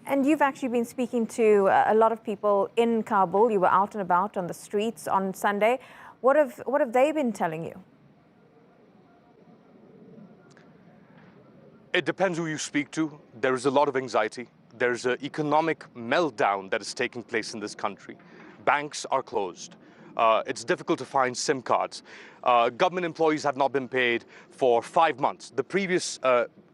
And you've actually been speaking to a lot of people in Kabul. You were out and about on the streets on Sunday. What have they been telling you? It depends who you speak to. There is a lot of anxiety. There's an economic meltdown that is taking place in this country. Banks are closed. It's difficult to find SIM cards. Government employees have not been paid for 5 months. The previous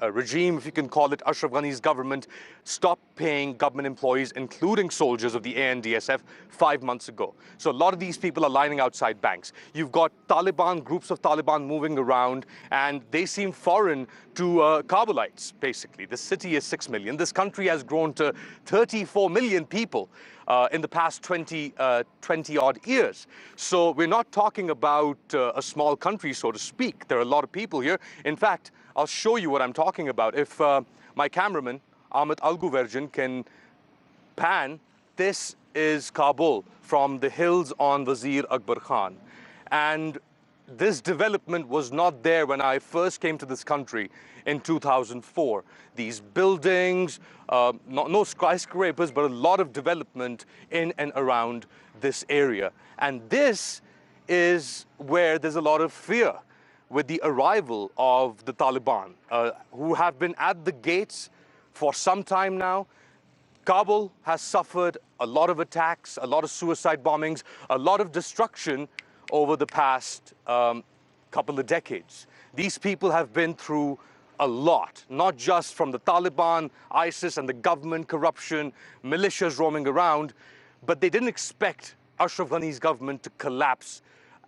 regime, if you can call it, Ashraf Ghani's government, stopped paying government employees, including soldiers of the ANDSF, 5 months ago. So a lot of these people are lining outside banks. You've got Taliban, groups of Taliban moving around, and they seem foreign to Kabulites, basically. The city is 6 million. This country has grown to 34 million people in the past 20-odd years. So we're not talking about a small country, so to speak. There are a lot of people here. In fact, I'll show you what I'm talking about. If my cameraman, Ahmed Al-Guverjan, can pan, this is Kabul from the hills on Wazir Akbar Khan. And this development was not there when I first came to this country in 2004. These buildings, no skyscrapers, but a lot of development in and around this area. And this is where there's a lot of fear with the arrival of the Taliban, who have been at the gates for some time now. Kabul has suffered a lot of attacks, a lot of suicide bombings, a lot of destruction over the past couple of decades. These people have been through a lot, not just from the Taliban, ISIS and the government, corruption, militias roaming around, but they didn't expect Ashraf Ghani's government to collapse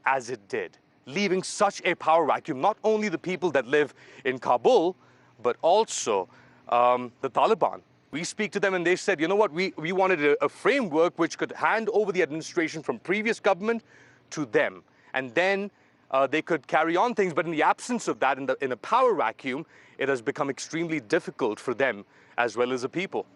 as it did, leaving such a power vacuum, not only the people that live in Kabul, but also the Taliban. We speak to them and they said, you know what, we wanted a framework which could hand over the administration from previous government to them. And then they could carry on things, but in the absence of that, in a power vacuum, it has become extremely difficult for them as well as the people.